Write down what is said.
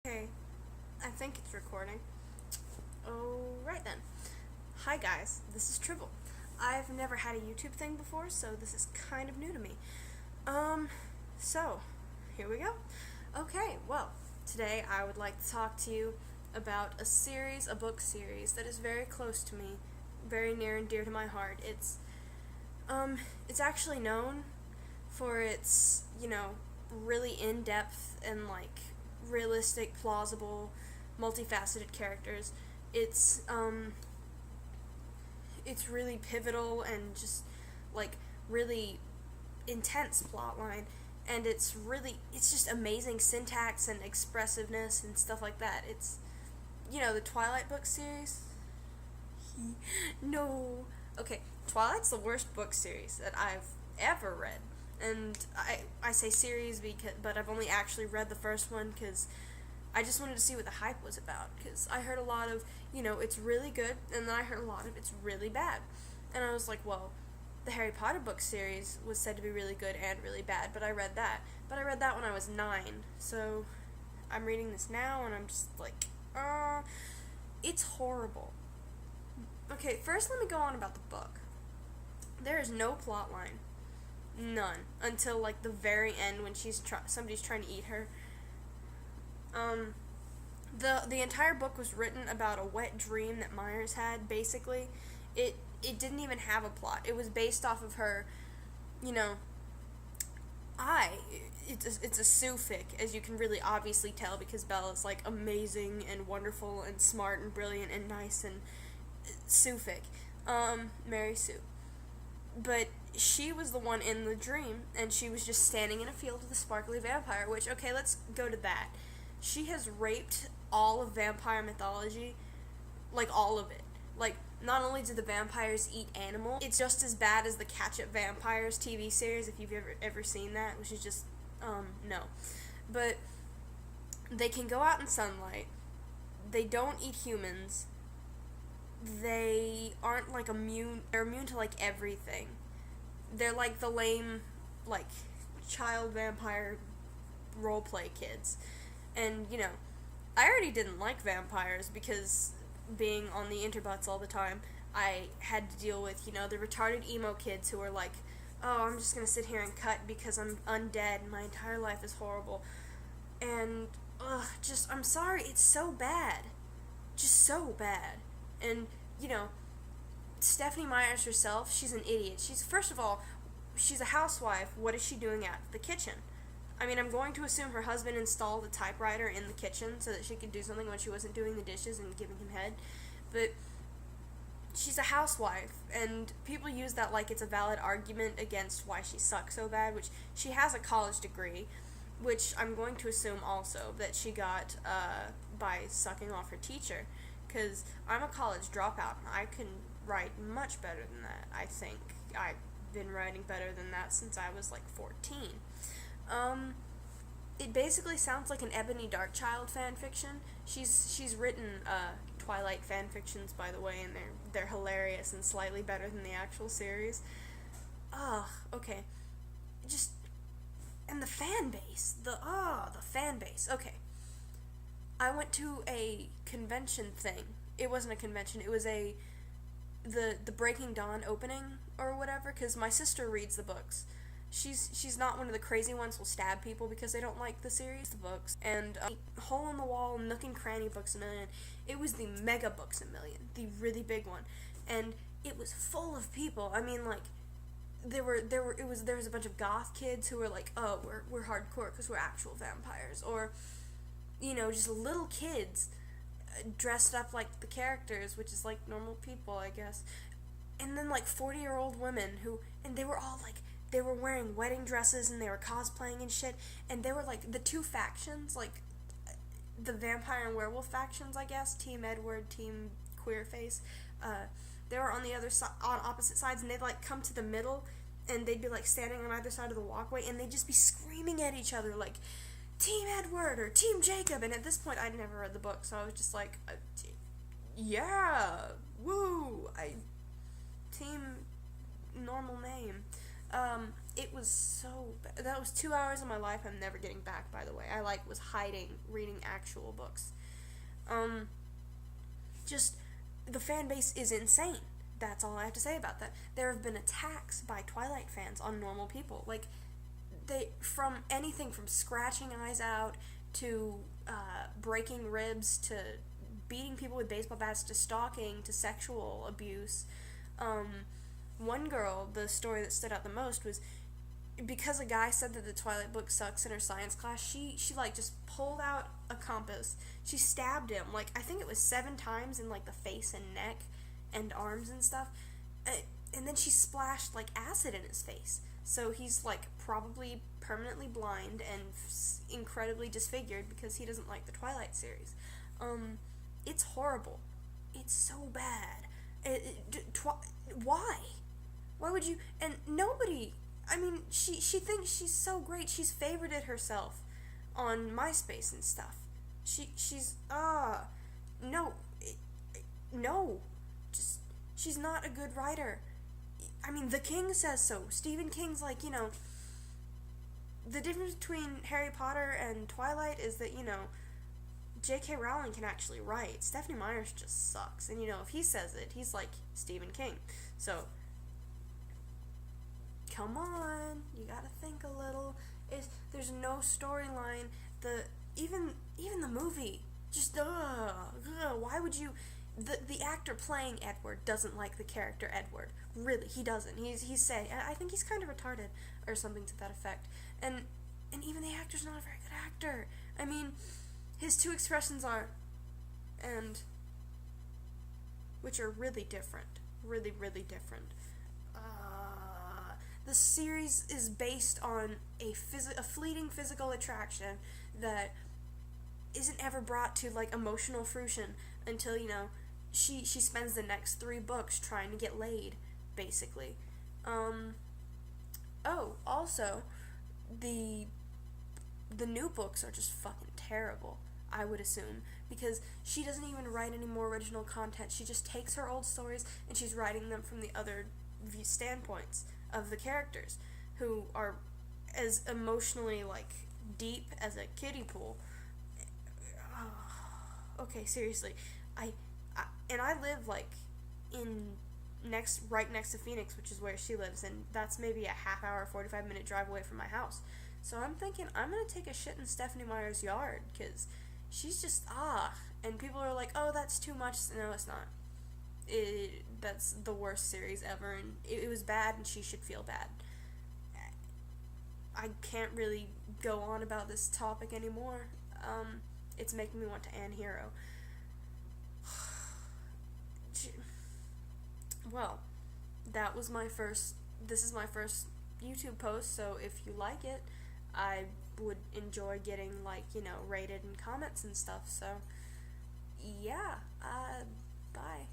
Okay, I think it's recording. Alright then. Hi guys, this is Tribble. I've never had a YouTube thing before, so this is kind of new to me. So, here we go. Okay, well, today I would like to talk to you about a book series that is very close to me, very near and dear to my heart. It's actually known for its, really in-depth and, realistic, plausible, multifaceted characters. It's, um, it's really pivotal and just, really intense plotline. And it's just amazing syntax and expressiveness and stuff like that. It's, the Twilight book series. No. Okay, Twilight's the worst book series that I've ever read. And I say series but I've only actually read the first one because I just wanted to see what the hype was about. Because I heard a lot of, it's really good, and then I heard a lot of it's really bad. And I was like, well, the Harry Potter book series was said to be really good and really bad, but I read that. But I read that when I was 9, so I'm reading this now, and I'm just like, it's horrible. Okay, first let me go on about the book. There is no plot line. None. Until, the very end when somebody's trying to eat her. The entire book was written about a wet dream that Myers had, basically. It didn't even have a plot. It was based off of her, you know, it's a Sue-fic, as you can really obviously tell, because Bella's, amazing and wonderful and smart and brilliant and nice and Sue-fic. Mary Sue. But she was the one in the dream, and she was just standing in a field with a sparkly vampire, which, okay, let's go to that. She has raped all of vampire mythology, all of it. Not only do the vampires eat animals, it's just as bad as the Catch Up Vampires TV series, if you've ever seen that, which is just, no. But they can go out in sunlight, they don't eat humans, they aren't, they're immune to, everything. They're, the lame, child vampire roleplay kids. And, I already didn't like vampires because being on the interbutts all the time, I had to deal with, the retarded emo kids who were like, oh, I'm just gonna sit here and cut because I'm undead and my entire life is horrible. And, I'm sorry, it's so bad. Just so bad. And, Stephanie Myers herself, she's an idiot. First of all, she's a housewife. What is she doing at the kitchen? I mean, I'm going to assume her husband installed a typewriter in the kitchen so that she could do something when she wasn't doing the dishes and giving him head. But she's a housewife, and people use that like it's a valid argument against why she sucks so bad, which she has a college degree, which I'm going to assume also that she got by sucking off her teacher, because I'm a college dropout, and I can write much better than that, I think. I've been writing better than that since I was 14. It basically sounds like an Ebony Darkchild fanfiction. She's written Twilight fanfictions, by the way, and they're hilarious and slightly better than the actual series. Ugh, okay. And the fan base. The fan base. Okay. I went to a convention thing. It wasn't a convention. It was the Breaking Dawn opening or whatever, because my sister reads the books. She's not one of the crazy ones who'll stab people because they don't like the series, the books. And Hole in the Wall, Nook and Cranny Books a Million. It was the Mega Books a Million, the really big one, and it was full of people. I mean, there was a bunch of goth kids who were like, oh, we're hardcore because we're actual vampires, or just little kids dressed up like the characters, which is like normal people, I guess. And then 40-year-old women and they were all they were wearing wedding dresses and they were cosplaying and shit, and they were the two factions, the vampire and werewolf factions, I guess, Team Edward, Team Queerface. They were on the other side, on opposite sides, and they'd come to the middle, and they'd be standing on either side of the walkway, and they'd just be screaming at each other Team Edward or Team Jacob. And at this point, I'd never read the book, so I was just yeah, woo, Team normal name. It was so bad. That was 2 hours of my life I'm never getting back, by the way. I, like, was hiding reading actual books. Just, the fan base is insane. That's all I have to say about that. There have been attacks by Twilight fans on normal people. Like, from anything from scratching eyes out to breaking ribs to beating people with baseball bats to stalking to sexual abuse. One girl, the story that stood out the most was because a guy said that the Twilight book sucks in her science class, she like just pulled out a compass. She stabbed him, like, I think it was 7 times in, like, the face and neck and arms and stuff. And then she splashed, like, acid in his face. So he's, like, probably permanently blind and incredibly disfigured because he doesn't like the Twilight series. It's horrible. It's so bad. Why? Why would you? And nobody. I mean, she thinks she's so great. She's favorited herself on MySpace and stuff. She's no, no, just she's not a good writer. I mean, the King says so. Stephen King's like, the difference between Harry Potter and Twilight is that, J.K. Rowling can actually write. Stephanie Meyers just sucks. And, if he says it, he's like Stephen King. So, come on. You gotta think a little. There's no storyline. Even the movie, just, why would you... The actor playing Edward doesn't like the character Edward. Really, he doesn't. He's saying, I think he's kind of retarded, or something to that effect. And even the actor's not a very good actor. I mean, his 2 expressions are, and, which are really different. Really, really different. The series is based on a fleeting physical attraction that isn't ever brought to, like, emotional fruition until, she spends the next 3 books trying to get laid, basically. Also, the new books are just fucking terrible, I would assume, because she doesn't even write any more original content. She just takes her old stories and she's writing them from the other standpoints of the characters, who are as emotionally, like, deep as a kiddie pool. Okay, seriously, I live, like, right next to Phoenix, which is where she lives, and that's maybe a half hour, 45-minute drive away from my house. So I'm thinking I'm gonna take a shit in Stephanie Meyer's yard, because she's just, and people are like, oh, that's too much. No, it's not. That's the worst series ever, and it was bad, and she should feel bad. I can't really go on about this topic anymore. It's making me want to Anne Hero. Well, this is my first YouTube post, so if you like it, I would enjoy getting, like, rated and comments and stuff, so, yeah, bye.